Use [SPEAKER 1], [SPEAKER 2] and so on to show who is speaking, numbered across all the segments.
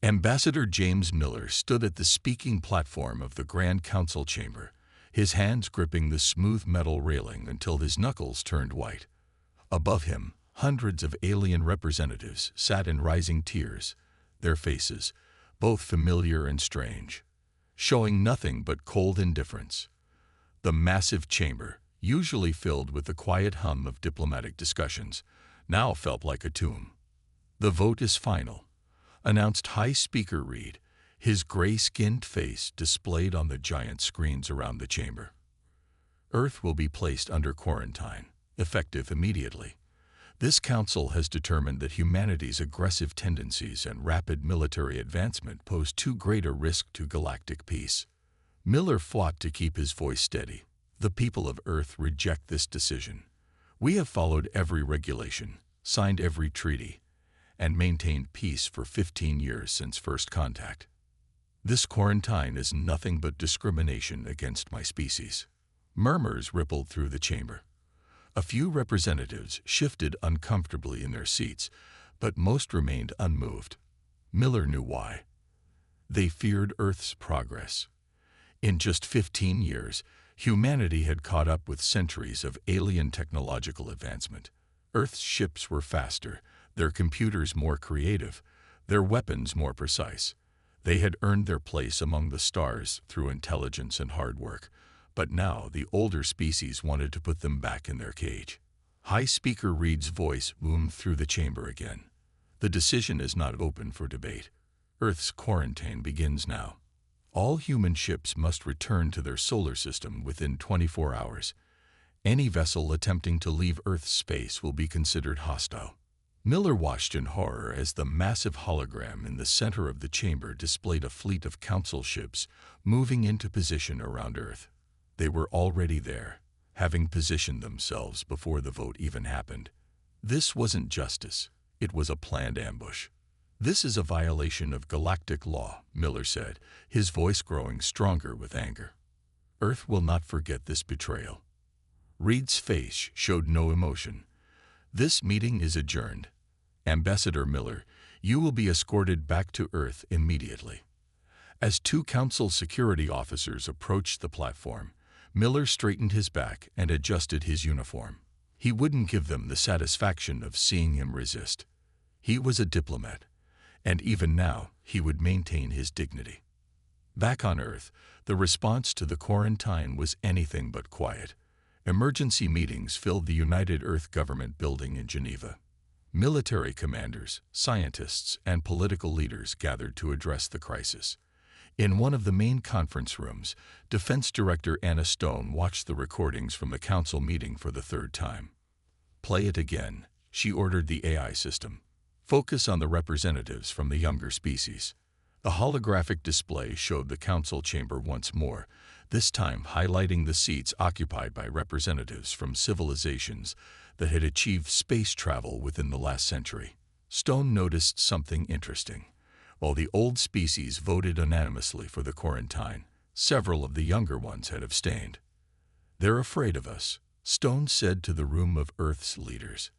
[SPEAKER 1] Ambassador James Miller stood at the speaking platform of the Grand Council chamber, his hands gripping the smooth metal railing until his knuckles turned white. Above him, hundreds of alien representatives sat in rising tiers, their faces, both familiar and strange, showing nothing but cold indifference. The massive chamber, usually filled with the quiet hum of diplomatic discussions, now felt like a tomb. "The vote is final," announced High Speaker Reed, his gray-skinned face displayed on the giant screens around the chamber. "Earth will be placed under quarantine, effective immediately. This council has determined that humanity's aggressive tendencies and rapid military advancement pose too great a risk to galactic peace." Miller fought to keep his voice steady. "The people of Earth reject this decision. We have followed every regulation, signed every treaty, and maintained peace for 15 years since first contact. This quarantine is nothing but discrimination against my species." Murmurs rippled through the chamber. A few representatives shifted uncomfortably in their seats, but most remained unmoved. Miller knew why. They feared Earth's progress. In just 15 years, humanity had caught up with centuries of alien technological advancement. Earth's ships were faster, their computers more creative, their weapons more precise. They had earned their place among the stars through intelligence and hard work, but now the older species wanted to put them back in their cage. High Speaker Reed's voice boomed through the chamber again. "The decision is not open for debate. Earth's quarantine begins now. All human ships must return to their solar system within 24 hours. Any vessel attempting to leave Earth's space will be considered hostile." Miller watched in horror as the massive hologram in the center of the chamber displayed a fleet of council ships moving into position around Earth. They were already there, having positioned themselves before the vote even happened. This wasn't justice. It was a planned ambush. "This is a violation of galactic law," Miller said, his voice growing stronger with anger. "Earth will not forget this betrayal." Reed's face showed no emotion. "This meeting is adjourned. Ambassador Miller, you will be escorted back to Earth immediately." As two council security officers approached the platform, Miller straightened his back and adjusted his uniform. He wouldn't give them the satisfaction of seeing him resist. He was a diplomat, and even now he would maintain his dignity. Back on Earth, the response to the quarantine was anything but quiet. Emergency meetings filled the United Earth Government building in Geneva. Military commanders, scientists, and political leaders gathered to address the crisis. In one of the main conference rooms, Defense Director Anna Stone watched the recordings from the council meeting for the third time. "Play it again," she ordered the AI system. "Focus on the representatives from the younger species." A holographic display showed the council chamber once more, this time highlighting the seats occupied by representatives from civilizations that had achieved space travel within the last century. Stone noticed something interesting. While the old species voted unanimously for the quarantine, several of the younger ones had abstained. "They're afraid of us," Stone said to the room of Earth's leaders.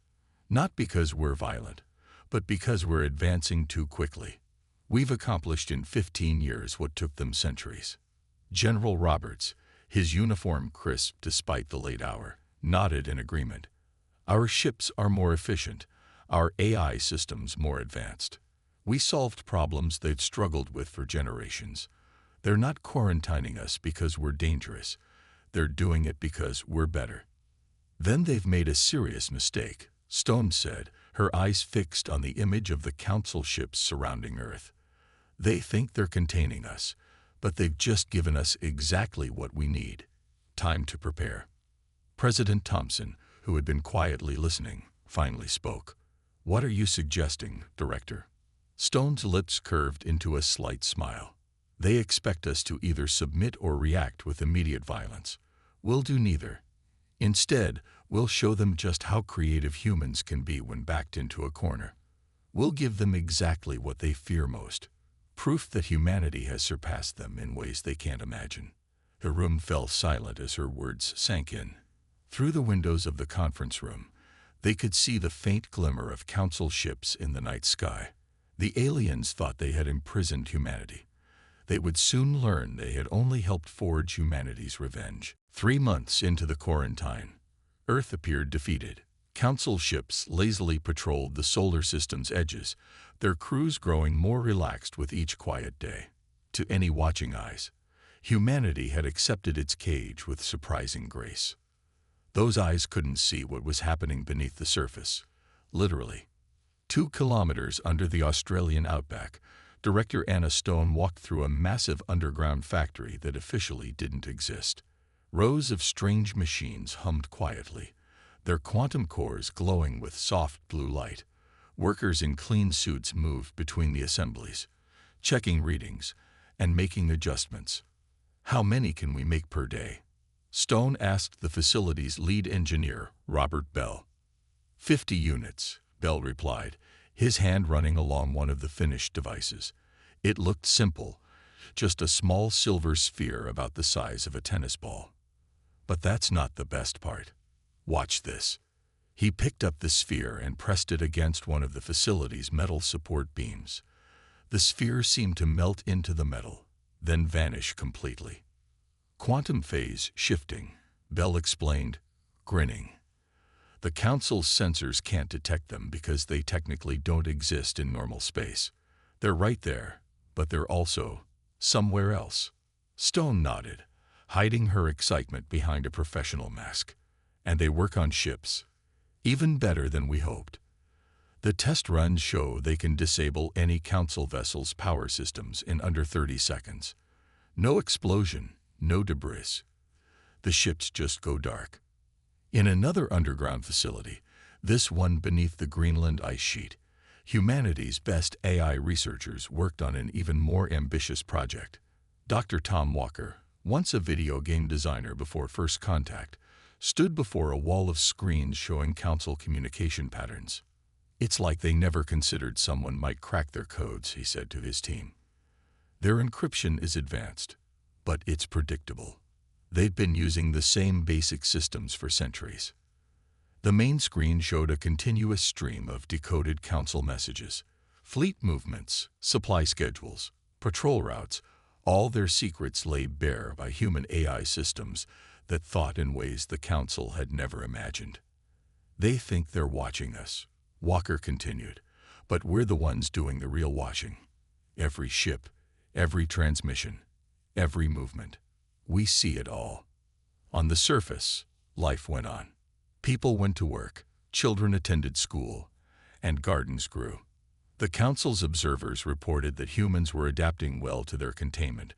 [SPEAKER 1] "Not because we're violent, but because we're advancing too quickly. We've accomplished in 15 years what took them centuries." General Roberts, his uniform crisp despite the late hour, nodded in agreement. "Our ships are more efficient, our AI systems more advanced. We solved problems they've struggled with for generations. They're not quarantining us because we're dangerous. They're doing it because we're better." "Then they've made a serious mistake," Stone said, her eyes fixed on the image of the council ships surrounding Earth. "They think they're containing us, but they've just given us exactly what we need. Time to prepare." President Thompson, who had been quietly listening, finally spoke. "What are you suggesting, Director?" Stone's lips curved into a slight smile. "They expect us to either submit or react with immediate violence. We'll do neither. Instead, we'll show them just how creative humans can be when backed into a corner. We'll give them exactly what they fear most, proof that humanity has surpassed them in ways they can't imagine." The room fell silent as her words sank in. Through the windows of the conference room, they could see the faint glimmer of council ships in the night sky. The aliens thought they had imprisoned humanity. They would soon learn they had only helped forge humanity's revenge. 3 months into the quarantine, Earth appeared defeated. Council ships lazily patrolled the solar system's edges, their crews growing more relaxed with each quiet day. To any watching eyes, humanity had accepted its cage with surprising grace. Those eyes couldn't see what was happening beneath the surface. Literally. 2 kilometers under the Australian outback, Director Anna Stone walked through a massive underground factory that officially didn't exist. Rows of strange machines hummed quietly, their quantum cores glowing with soft blue light. Workers in clean suits moved between the assemblies, checking readings and making adjustments. "How many can we make per day?" Stone asked the facility's lead engineer, Robert Bell. 50 units, Bell replied, his hand running along one of the finished devices. It looked simple, just a small silver sphere about the size of a tennis ball. But that's not the best part. Watch this. He picked up the sphere and pressed it against one of the facility's metal support beams. The sphere seemed to melt into the metal, then vanish completely. "Quantum phase shifting," Bell explained, grinning. "The Council's sensors can't detect them because they technically don't exist in normal space. They're right there, but they're also somewhere else." Stone nodded, hiding her excitement behind a professional mask. "And they work on ships. Even better than we hoped. The test runs show they can disable any Council vessel's power systems in under 30 seconds. No explosion, no debris. The ships just go dark." In another underground facility, this one beneath the Greenland ice sheet, humanity's best AI researchers worked on an even more ambitious project. Dr. Tom Walker, once a video game designer before first contact, stood before a wall of screens showing Council communication patterns. "It's like they never considered someone might crack their codes," he said to his team. "Their encryption is advanced, but it's predictable. They'd been using the same basic systems for centuries." The main screen showed a continuous stream of decoded Council messages, fleet movements, supply schedules, patrol routes, all their secrets laid bare by human AI systems that thought in ways the Council had never imagined. "They think they're watching us," Walker continued, "but we're the ones doing the real watching. Every ship, every transmission, every movement. We see it all." On the surface, life went on. People went to work, children attended school, and gardens grew. The Council's observers reported that humans were adapting well to their containment,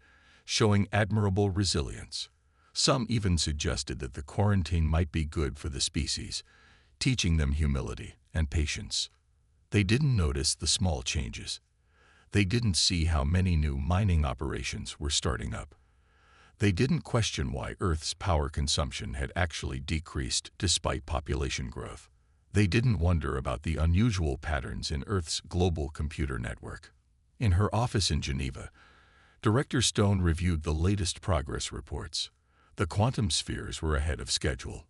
[SPEAKER 1] showing admirable resilience. Some even suggested that the quarantine might be good for the species, teaching them humility and patience. They didn't notice the small changes. They didn't see how many new mining operations were starting up. They didn't question why Earth's power consumption had actually decreased despite population growth. They didn't wonder about the unusual patterns in Earth's global computer network. In her office in Geneva, Director Stone reviewed the latest progress reports. The quantum spheres were ahead of schedule.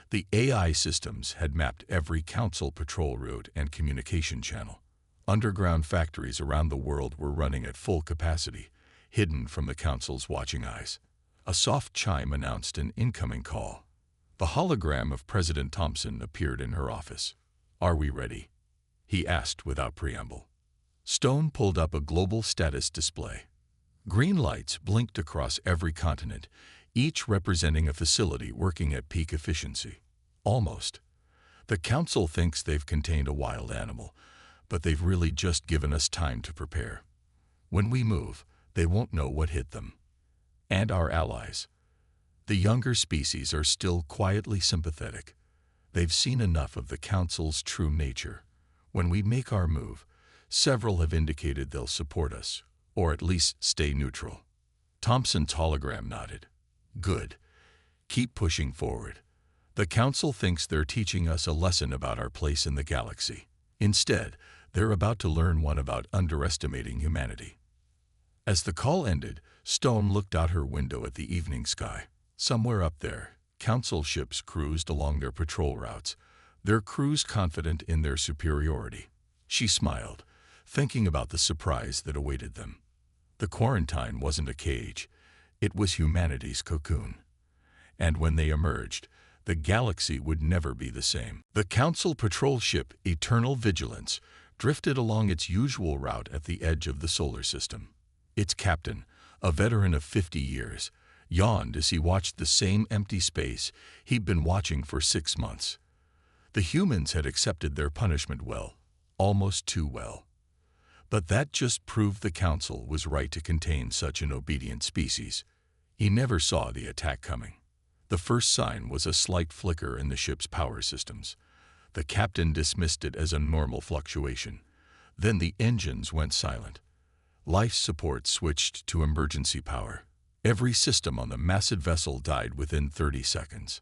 [SPEAKER 1] The AI systems had mapped every Council patrol route and communication channel. Underground factories around the world were running at full capacity, hidden from the Council's watching eyes. A soft chime announced an incoming call. The hologram of President Thompson appeared in her office. "Are we ready?" he asked without preamble. Stone pulled up a global status display. Green lights blinked across every continent, each representing a facility working at peak efficiency. "Almost. The Council thinks they've contained a wild animal, but they've really just given us time to prepare. When we move, they won't know what hit them. And our allies. The younger species are still quietly sympathetic. They've seen enough of the Council's true nature. When we make our move, several have indicated they'll support us, or at least stay neutral." Thompson's hologram nodded. "Good. Keep pushing forward. The Council thinks they're teaching us a lesson about our place in the galaxy. Instead, they're about to learn one about underestimating humanity." As the call ended, Stone looked out her window at the evening sky. Somewhere up there, Council ships cruised along their patrol routes, their crews confident in their superiority. She smiled, thinking about the surprise that awaited them. The quarantine wasn't a cage, it was humanity's cocoon. And when they emerged, the galaxy would never be the same. The Council patrol ship Eternal Vigilance drifted along its usual route at the edge of the solar system. Its captain, a veteran of 50 years, yawned as he watched the same empty space he'd been watching for 6 months. The humans had accepted their punishment well, almost too well. But that just proved the Council was right to contain such an obedient species. He never saw the attack coming. The first sign was a slight flicker in the ship's power systems. The captain dismissed it as a normal fluctuation. Then the engines went silent. Life support switched to emergency power. Every system on the massive vessel died within 30 seconds.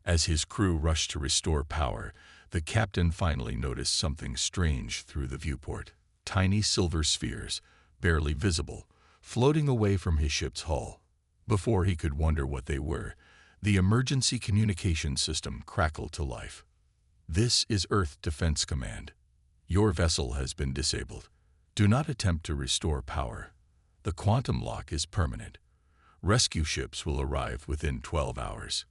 [SPEAKER 1] As his crew rushed to restore power, the captain finally noticed something strange through the viewport. Tiny silver spheres, barely visible, floating away from his ship's hull. Before he could wonder what they were, the emergency communication system crackled to life. "This is Earth Defense Command. Your vessel has been disabled. Do not attempt to restore power. The quantum lock is permanent. Rescue ships will arrive within 12 hours.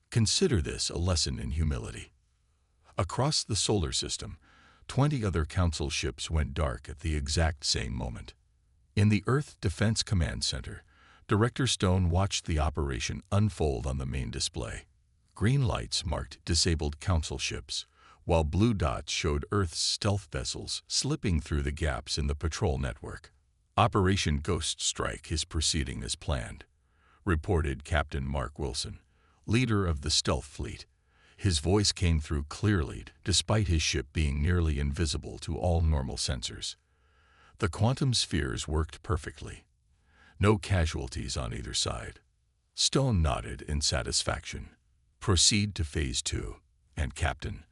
[SPEAKER 1] Consider this a lesson in humility." Across the solar system, 20 other Council ships went dark at the exact same moment. In the Earth Defense Command Center, Director Stone watched the operation unfold on the main display. Green lights marked disabled Council ships, while blue dots showed Earth's stealth vessels slipping through the gaps in the patrol network. "Operation Ghost Strike is proceeding as planned," reported Captain Mark Wilson, leader of the stealth fleet. His voice came through clearly, despite his ship being nearly invisible to all normal sensors. The quantum spheres worked perfectly. No casualties on either side. Stone nodded in satisfaction. "Proceed to Phase 2. And Captain,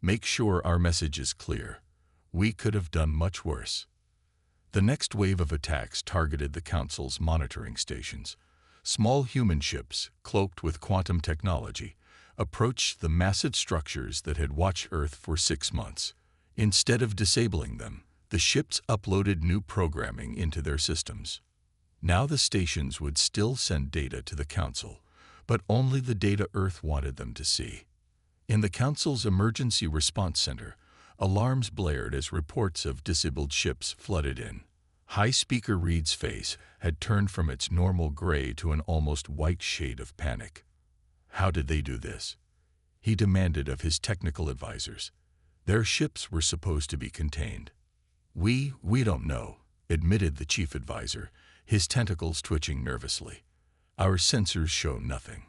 [SPEAKER 1] make sure our message is clear. We could have done much worse." The next wave of attacks targeted the Council's monitoring stations. Small human ships, cloaked with quantum technology, approached the massive structures that had watched Earth for 6 months. Instead of disabling them, the ships uploaded new programming into their systems. Now the stations would still send data to the Council, but only the data Earth wanted them to see. In the Council's Emergency Response Center, alarms blared as reports of disabled ships flooded in. High Speaker Reed's face had turned from its normal gray to an almost white shade of panic. How did they do this? He demanded of his technical advisors. Their ships were supposed to be contained. We don't know," admitted the chief advisor, his tentacles twitching nervously. "Our sensors show nothing.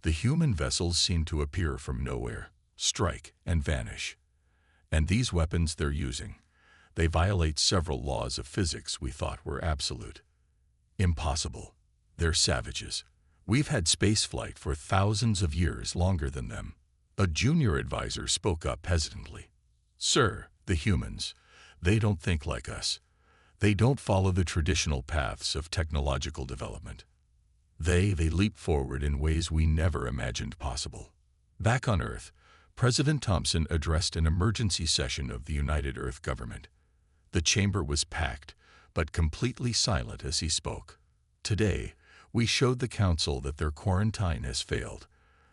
[SPEAKER 1] The human vessels seem to appear from nowhere, strike, and vanish. And these weapons they're using, they violate several laws of physics we thought were absolute. Impossible. They're savages. We've had spaceflight for thousands of years longer than them." A junior advisor spoke up hesitantly. "Sir, the humans, they don't think like us. They don't follow the traditional paths of technological development. They leap forward in ways we never imagined possible." Back on Earth, President Thompson addressed an emergency session of the United Earth Government. The chamber was packed, but completely silent as he spoke. "Today, we showed the Council that their quarantine has failed,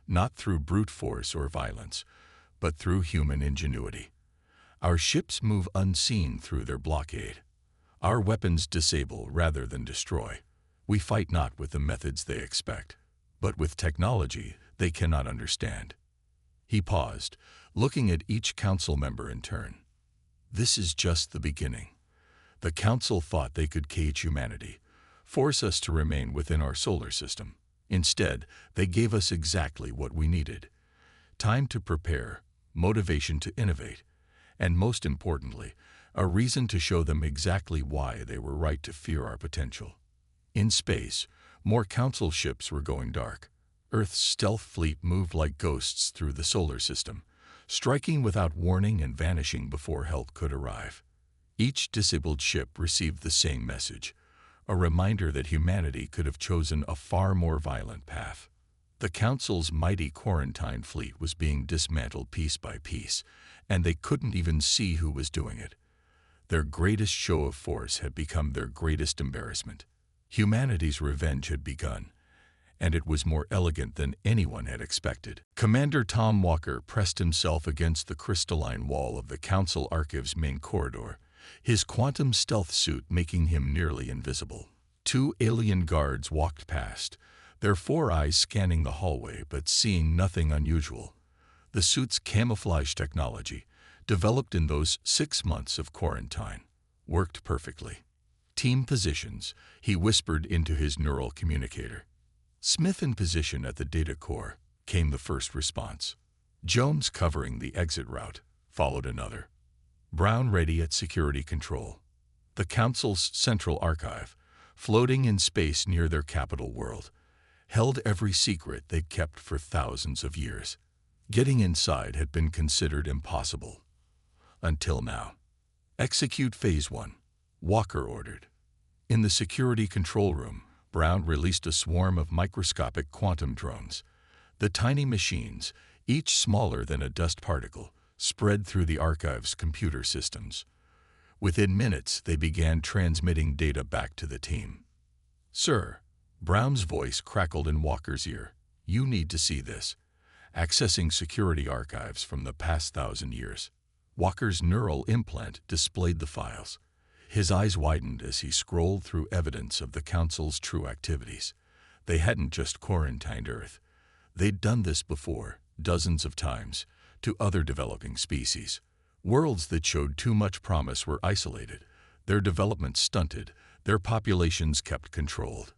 [SPEAKER 1] not through brute force or violence, but through human ingenuity. Our ships move unseen through their blockade. Our weapons disable rather than destroy. We fight not with the methods they expect, but with technology they cannot understand." He paused, looking at each Council member in turn. "This is just the beginning. The Council thought they could cage humanity, force us to remain within our solar system. Instead, they gave us exactly what we needed: time to prepare, motivation to innovate, and most importantly, a reason to show them exactly why they were right to fear our potential." In space, more Council ships were going dark. Earth's stealth fleet moved like ghosts through the solar system, striking without warning and vanishing before help could arrive. Each disabled ship received the same message, a reminder that humanity could have chosen a far more violent path. The Council's mighty quarantine fleet was being dismantled piece by piece, and they couldn't even see who was doing it. Their greatest show of force had become their greatest embarrassment. Humanity's revenge had begun, and it was more elegant than anyone had expected. Commander Tom Walker pressed himself against the crystalline wall of the Council Archives' main corridor, his quantum stealth suit making him nearly invisible. Two alien guards walked past, their four eyes scanning the hallway but seeing nothing unusual. The suit's camouflage technology, developed in those 6 months of quarantine, worked perfectly. Team positions, he whispered into his neural communicator. Smith in position at the data core, came the first response. Jones covering the exit route, followed another. Brown ready at security control. The Council's central archive, floating in space near their capital world, held every secret they'd kept for thousands of years. Getting inside had been considered impossible. Until now. Execute Phase 1, Walker ordered. In the security control room, Brown released a swarm of microscopic quantum drones. The tiny machines, each smaller than a dust particle, spread through the archive's computer systems. Within minutes, they began transmitting data back to the team. "Sir," Brown's voice crackled in Walker's ear, "you need to see this." Accessing security archives from the past 1,000 years. Walker's neural implant displayed the files. His eyes widened as he scrolled through evidence of the Council's true activities. They hadn't just quarantined Earth. They'd done this before, dozens of times, to other developing species. Worlds that showed too much promise were isolated, their development stunted, their populations kept controlled.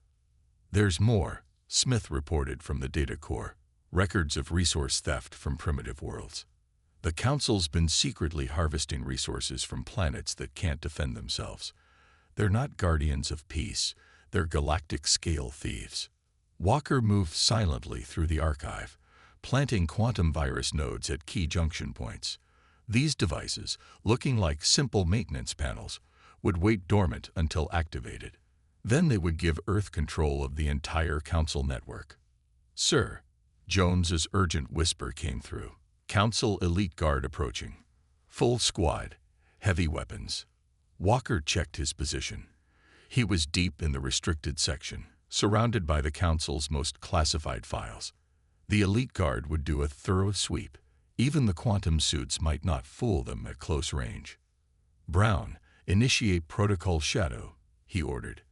[SPEAKER 1] "There's more," Smith reported from the data core, records of resource theft from primitive worlds. The Council's been secretly harvesting resources from planets that can't defend themselves. They're not guardians of peace, they're galactic-scale thieves. Walker moved silently through the archive, planting quantum virus nodes at key junction points. These devices, looking like simple maintenance panels, would wait dormant until activated. Then they would give Earth control of the entire Council network. "Sir," Jones's urgent whisper came through. Council elite guard approaching. Full squad, heavy weapons. Walker checked his position. He was deep in the restricted section, surrounded by the Council's most classified files. The elite guard would do a thorough sweep. Even the quantum suits might not fool them at close range. "Brown, initiate Protocol Shadow," he ordered.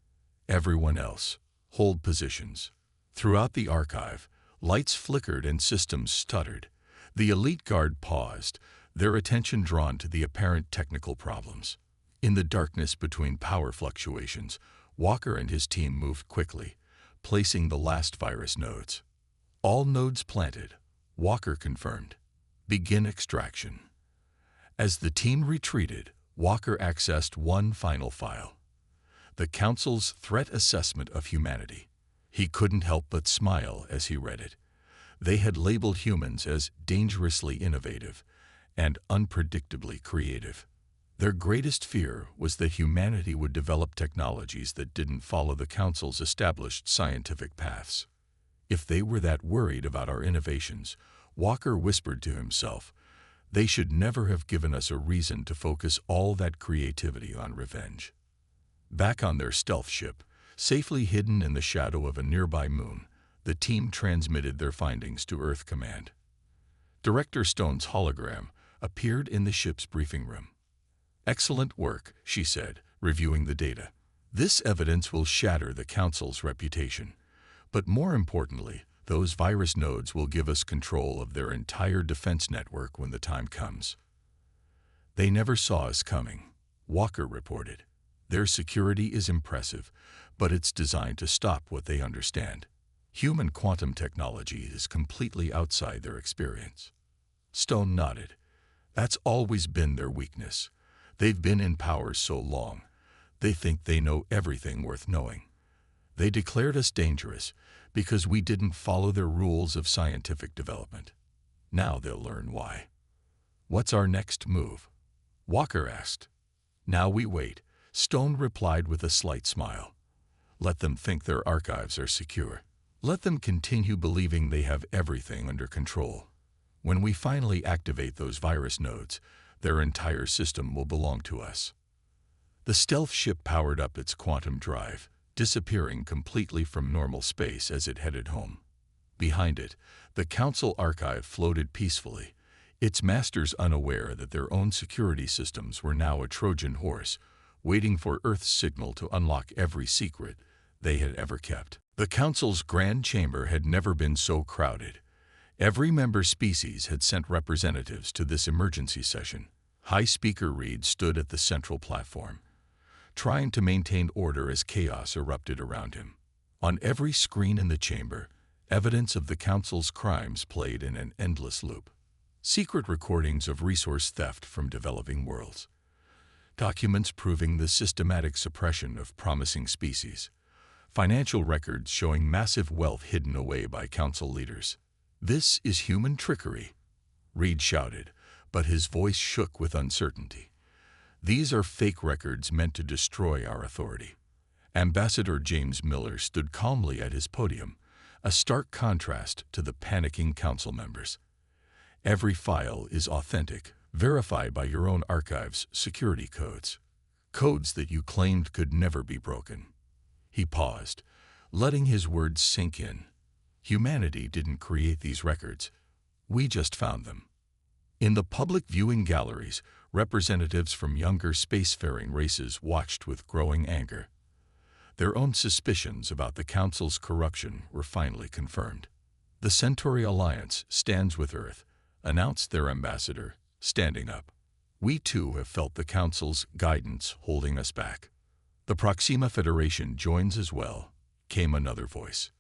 [SPEAKER 1] "Everyone else, hold positions." Throughout the archive, lights flickered and systems stuttered. The elite guard paused, their attention drawn to the apparent technical problems. In the darkness between power fluctuations, Walker and his team moved quickly, placing the last virus nodes. "All nodes planted," Walker confirmed. "Begin extraction." As the team retreated, Walker accessed one final file. The Council's threat assessment of humanity. He couldn't help but smile as he read it. They had labeled humans as dangerously innovative and unpredictably creative. Their greatest fear was that humanity would develop technologies that didn't follow the Council's established scientific paths. If they were that worried about our innovations, Walker whispered to himself, they should never have given us a reason to focus all that creativity on revenge. Back on their stealth ship, safely hidden in the shadow of a nearby moon, the team transmitted their findings to Earth Command. Director Stone's hologram appeared in the ship's briefing room. "Excellent work," she said, reviewing the data. "This evidence will shatter the Council's reputation. But more importantly, those virus nodes will give us control of their entire defense network when the time comes." "They never saw us coming," Walker reported. "Their security is impressive, but it's designed to stop what they understand. Human quantum technology is completely outside their experience." Stone nodded. "That's always been their weakness. They've been in power so long. They think they know everything worth knowing. They declared us dangerous because we didn't follow their rules of scientific development. Now they'll learn why." "What's our next move?" Walker asked. "Now we wait," Stone replied with a slight smile. "Let them think their archives are secure. Let them continue believing they have everything under control. When we finally activate those virus nodes, their entire system will belong to us." The stealth ship powered up its quantum drive, disappearing completely from normal space as it headed home. Behind it, the Council archive floated peacefully, its masters unaware that their own security systems were now a Trojan horse, waiting for Earth's signal to unlock every secret they had ever kept. The Council's Grand Chamber had never been so crowded. Every member species had sent representatives to this emergency session. High Speaker Reed stood at the central platform, trying to maintain order as chaos erupted around him. On every screen in the chamber, evidence of the Council's crimes played in an endless loop. Secret recordings of resource theft from developing worlds. Documents proving the systematic suppression of promising species. Financial records showing massive wealth hidden away by Council leaders. "This is human trickery," Reed shouted, but his voice shook with uncertainty. "These are fake records meant to destroy our authority." Ambassador James Miller stood calmly at his podium, a stark contrast to the panicking Council members. "Every file is authentic, verified by your own archive's security codes. Codes that you claimed could never be broken." He paused, letting his words sink in. "Humanity didn't create these records. We just found them." In the public viewing galleries, representatives from younger spacefaring races watched with growing anger. Their own suspicions about the Council's corruption were finally confirmed. "The Centauri Alliance stands with Earth," announced their ambassador, standing up. "We too have felt the Council's guidance holding us back." "The Proxima Federation joins as well," came another voice.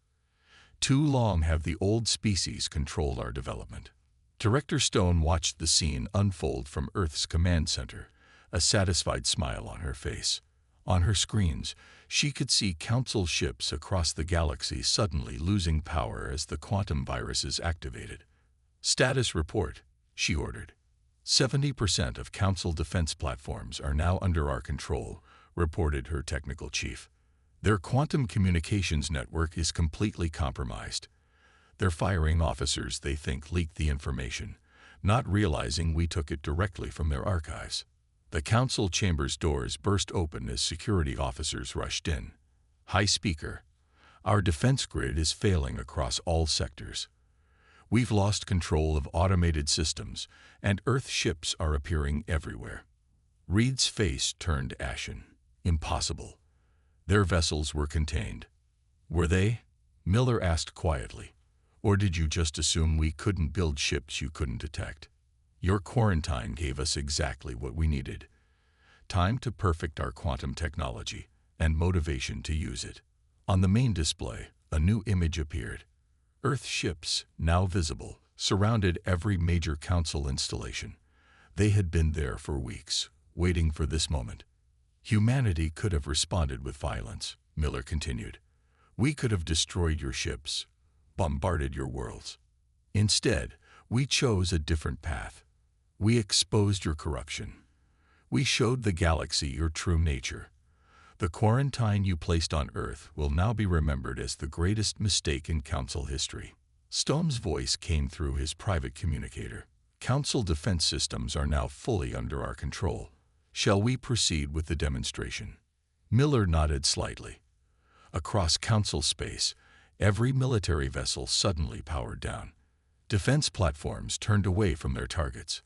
[SPEAKER 1] "Too long have the old species controlled our development." Director Stone watched the scene unfold from Earth's command center, a satisfied smile on her face. On her screens, she could see Council ships across the galaxy suddenly losing power as the quantum viruses activated. "Status report," she ordered. 70% of Council defense platforms are now under our control," reported her technical chief. "Their quantum communications network is completely compromised. They're firing officers they think leaked the information, not realizing we took it directly from their archives." The Council chamber's doors burst open as security officers rushed in. "High Speaker, our defense grid is failing across all sectors. We've lost control of automated systems, and Earth ships are appearing everywhere." Reed's face turned ashen. "Impossible. Their vessels were contained." "Were they?" Miller asked quietly. "Or did you just assume we couldn't build ships you couldn't detect? Your quarantine gave us exactly what we needed. Time to perfect our quantum technology and motivation to use it." On the main display, a new image appeared. Earth ships, now visible, surrounded every major Council installation. They had been there for weeks, waiting for this moment. "Humanity could have responded with violence," Miller continued. "We could have destroyed your ships, bombarded your worlds. Instead, we chose a different path. We exposed your corruption. We showed the galaxy your true nature. The quarantine you placed on Earth will now be remembered as the greatest mistake in Council history." Stone's voice came through his private communicator. "Council defense systems are now fully under our control. Shall we proceed with the demonstration?" Miller nodded slightly. Across Council space, every military vessel suddenly powered down. Defense platforms turned away from their targets.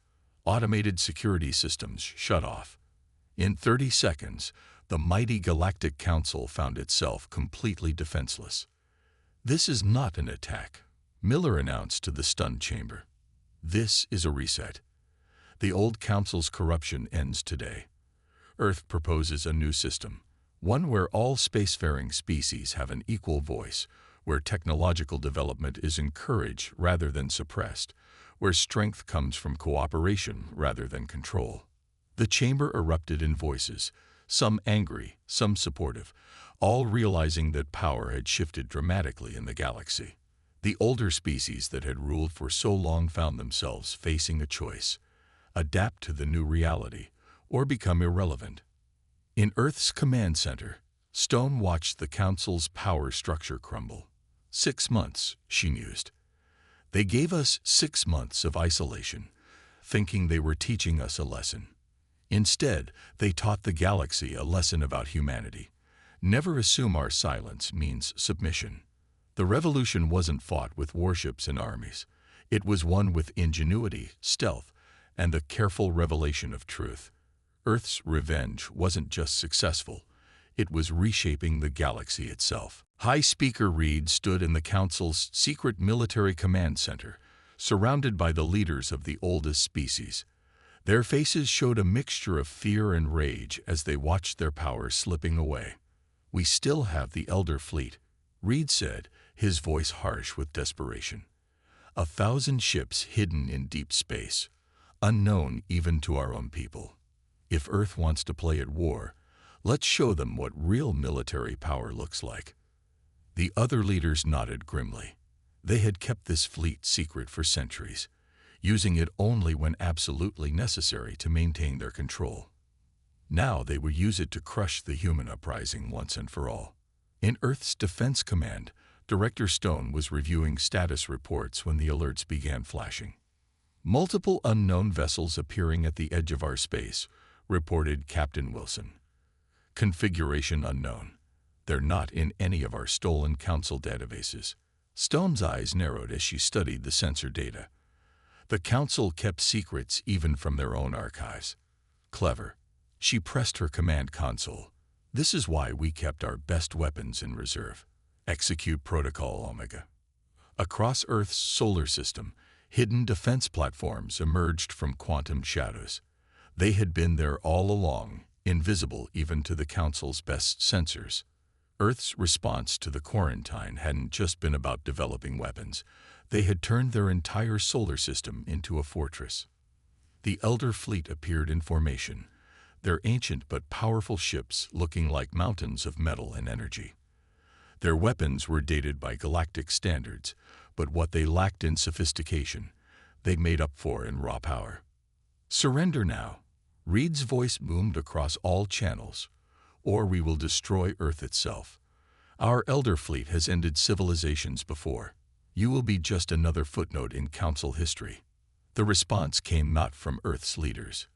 [SPEAKER 1] Automated security systems shut off. In 30 seconds, the mighty Galactic Council found itself completely defenseless. "This is not an attack," Miller announced to the stunned chamber. "This is a reset. The old Council's corruption ends today. Earth proposes a new system, one where all spacefaring species have an equal voice, where technological development is encouraged rather than suppressed, where strength comes from cooperation rather than control." The chamber erupted in voices, some angry, some supportive, all realizing that power had shifted dramatically in the galaxy. The older species that had ruled for so long found themselves facing a choice: adapt to the new reality or become irrelevant. In Earth's command center, Stone watched the Council's power structure crumble. 6 months, she mused. They gave us 6 months of isolation, thinking they were teaching us a lesson. Instead, they taught the galaxy a lesson about humanity. Never assume our silence means submission. The revolution wasn't fought with warships and armies. It was won with ingenuity, stealth, and the careful revelation of truth. Earth's revenge wasn't just successful, it was reshaping the galaxy itself. High Speaker Reed stood in the Council's secret military command center, surrounded by the leaders of the oldest species. Their faces showed a mixture of fear and rage as they watched their power slipping away. "We still have the Elder Fleet," Reed said, his voice harsh with desperation. 1,000 ships hidden in deep space, unknown even to our own people. If Earth wants to play at war, let's show them what real military power looks like. The other leaders nodded grimly. They had kept this fleet secret for centuries, using it only when absolutely necessary to maintain their control. Now they would use it to crush the human uprising once and for all. In Earth's Defense Command, Director Stone was reviewing status reports when the alerts began flashing. "Multiple unknown vessels appearing at the edge of our space," reported Captain Wilson. "Configuration unknown. They're not in any of our stolen Council databases." Stone's eyes narrowed as she studied the sensor data. The Council kept secrets even from their own archives. Clever. She pressed her command console. "This is why we kept our best weapons in reserve. Execute Protocol Omega." Across Earth's solar system, hidden defense platforms emerged from quantum shadows. They had been there all along, invisible even to the Council's best sensors. Earth's response to the quarantine hadn't just been about developing weapons. They had turned their entire solar system into a fortress. The Elder Fleet appeared in formation, their ancient but powerful ships looking like mountains of metal and energy. Their weapons were dated by galactic standards, but what they lacked in sophistication, they made up for in raw power. "Surrender now," Reed's voice boomed across all channels, "or we will destroy Earth itself. Our Elder Fleet has ended civilizations before. You will be just another footnote in Council history." The response came not from Earth's leaders,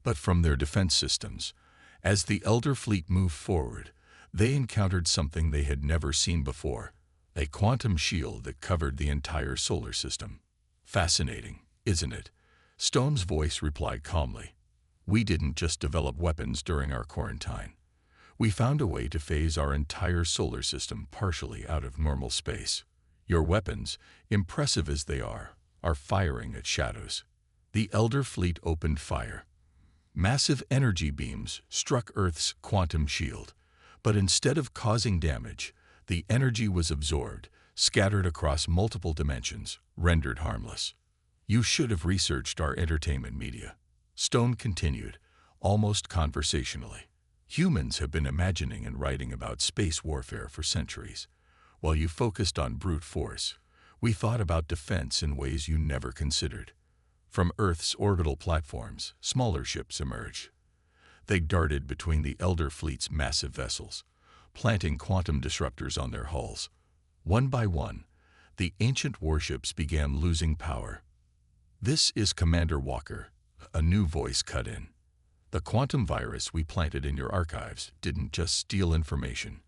[SPEAKER 1] but from their defense systems. As the Elder Fleet moved forward, they encountered something they had never seen before, a quantum shield that covered the entire solar system. "Fascinating, isn't it?" Stone's voice replied calmly. "We didn't just develop weapons during our quarantine. We found a way to phase our entire solar system partially out of normal space. Your weapons, impressive as they are firing at shadows." The Elder Fleet opened fire. Massive energy beams struck Earth's quantum shield, but instead of causing damage, the energy was absorbed, scattered across multiple dimensions, rendered harmless. "You should have researched our entertainment media," Stone continued, almost conversationally. "Humans have been imagining and writing about space warfare for centuries. While you focused on brute force, we thought about defense in ways you never considered. From Earth's orbital platforms, smaller ships emerged. They darted between the Elder Fleet's massive vessels, planting quantum disruptors on their hulls. One by one, the ancient warships began losing power. "This is Commander Walker," a new voice cut in. "The quantum virus we planted in your archives didn't just steal information.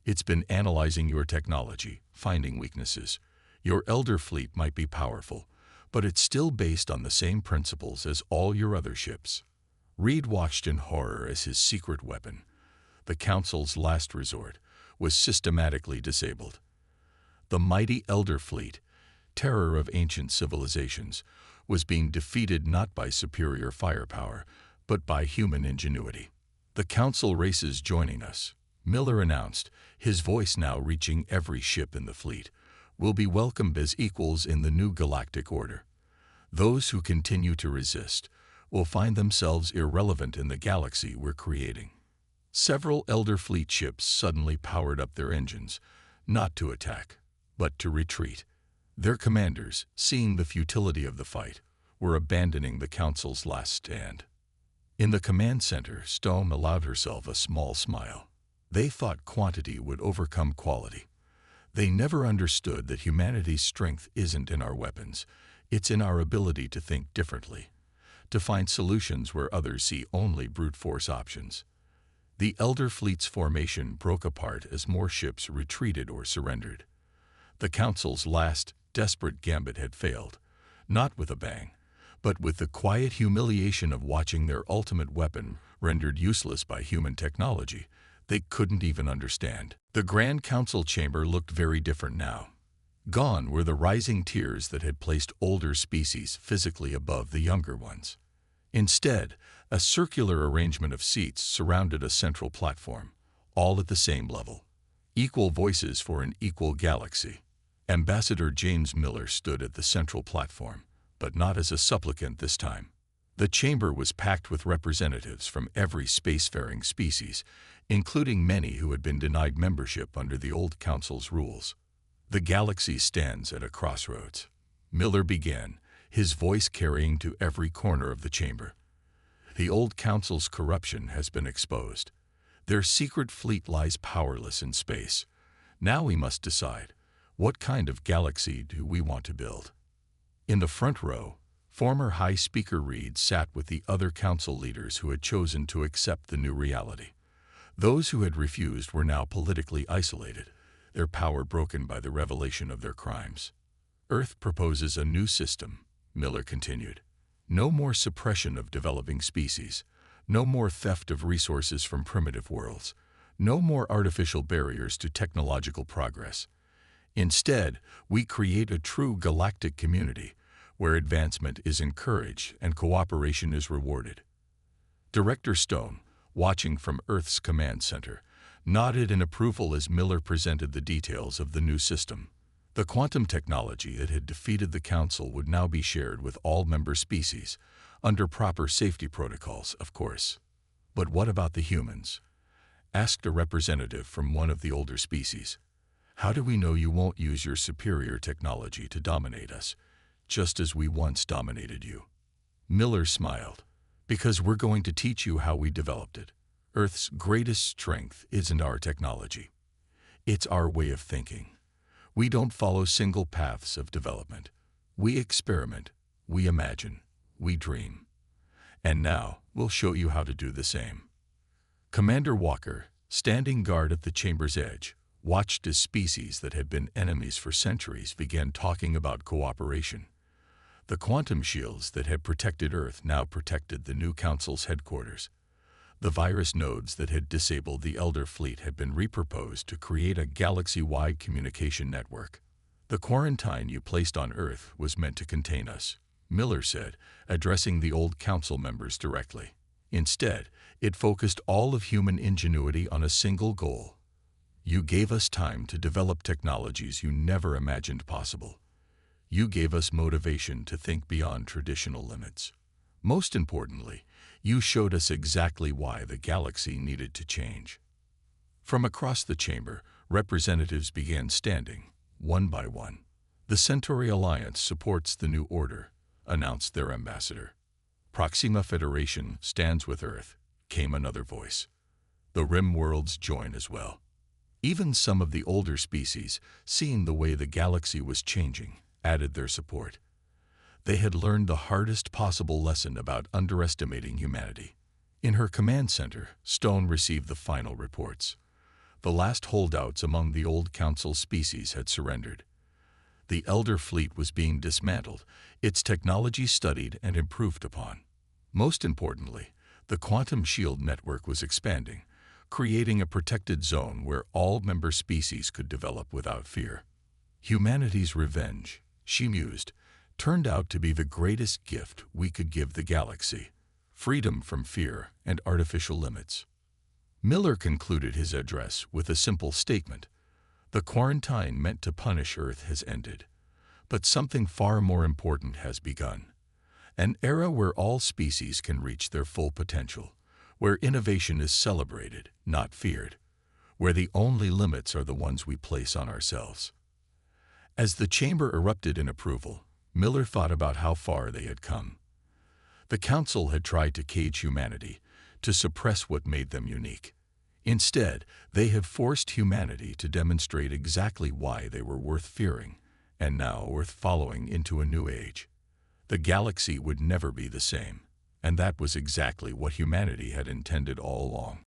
[SPEAKER 1] It's been analyzing your technology, finding weaknesses. Your Elder Fleet might be powerful, but it's still based on the same principles as all your other ships." Reed watched in horror as his secret weapon, the Council's last resort, was systematically disabled. The mighty Elder Fleet, terror of ancient civilizations, was being defeated not by superior firepower, but by human ingenuity. "The Council races joining us," Miller announced, his voice now reaching every ship in the fleet, "will be welcomed as equals in the new galactic order. Those who continue to resist will find themselves irrelevant in the galaxy we're creating." Several Elder Fleet ships suddenly powered up their engines, not to attack, but to retreat. Their commanders, seeing the futility of the fight, were abandoning the Council's last stand. In the command center, Stone allowed herself a small smile. They thought quantity would overcome quality. They never understood that humanity's strength isn't in our weapons, it's in our ability to think differently, to find solutions where others see only brute force options. The Elder Fleet's formation broke apart as more ships retreated or surrendered. The Council's last, desperate gambit had failed, not with a bang, but with the quiet humiliation of watching their ultimate weapon rendered useless by human technology they couldn't even understand. The Grand Council chamber looked very different now. Gone were the rising tiers that had placed older species physically above the younger ones. Instead, a circular arrangement of seats surrounded a central platform, all at the same level. Equal voices for an equal galaxy. Ambassador James Miller stood at the central platform, but not as a supplicant this time. The chamber was packed with representatives from every spacefaring species, including many who had been denied membership under the old Council's rules. The galaxy stands at a crossroads. Miller began, his voice carrying to every corner of the chamber. The old Council's corruption has been exposed. Their secret fleet lies powerless in space. Now we must decide, what kind of galaxy do we want to build? In the front row, former High Speaker Reed sat with the other council leaders who had chosen to accept the new reality. Those who had refused were now politically isolated, their power broken by the revelation of their crimes. Earth proposes a new system, Miller continued. No more suppression of developing species, no more theft of resources from primitive worlds, no more artificial barriers to technological progress. Instead, we create a true galactic community, where advancement is encouraged and cooperation is rewarded. Director Stone, watching from Earth's command center, nodded in approval as Miller presented the details of the new system. The quantum technology that had defeated the Council would now be shared with all member species, under proper safety protocols, of course. But what about the humans? Asked a representative from one of the older species. How do we know you won't use your superior technology to dominate us, just as we once dominated you? Miller smiled. Because we're going to teach you how we developed it. Earth's greatest strength isn't our technology. It's our way of thinking. We don't follow single paths of development. We experiment, we imagine, we dream. And now, we'll show you how to do the same. Commander Walker, standing guard at the chamber's edge, watched as species that had been enemies for centuries began talking about cooperation. The quantum shields that had protected Earth now protected the new Council's headquarters. The virus nodes that had disabled the Elder Fleet had been repurposed to create a galaxy-wide communication network. The quarantine you placed on Earth was meant to contain us, Miller said, addressing the old Council members directly. Instead, it focused all of human ingenuity on a single goal. You gave us time to develop technologies you never imagined possible. You gave us motivation to think beyond traditional limits. Most importantly, you showed us exactly why the galaxy needed to change. From across the chamber, representatives began standing, one by one. The Centauri Alliance supports the new order, announced their ambassador. Proxima Federation stands with Earth, came another voice. The Rim worlds join as well. Even some of the older species, seeing the way the galaxy was changing, added their support. They had learned the hardest possible lesson about underestimating humanity. In her command center, Stone received the final reports. The last holdouts among the old Council species had surrendered. The Elder Fleet was being dismantled, its technology studied and improved upon. Most importantly, the quantum shield network was expanding, creating a protected zone where all member species could develop without fear. Humanity's revenge, she mused, turned out to be the greatest gift we could give the galaxy: freedom from fear and artificial limits. Miller concluded his address with a simple statement. The quarantine meant to punish Earth has ended, but something far more important has begun. An era where all species can reach their full potential, where innovation is celebrated, not feared, where the only limits are the ones we place on ourselves. As the chamber erupted in approval, Miller thought about how far they had come. The Council had tried to cage humanity, to suppress what made them unique. Instead, they have forced humanity to demonstrate exactly why they were worth fearing, and now worth following into a new age. The galaxy would never be the same. And that was exactly what humanity had intended all along.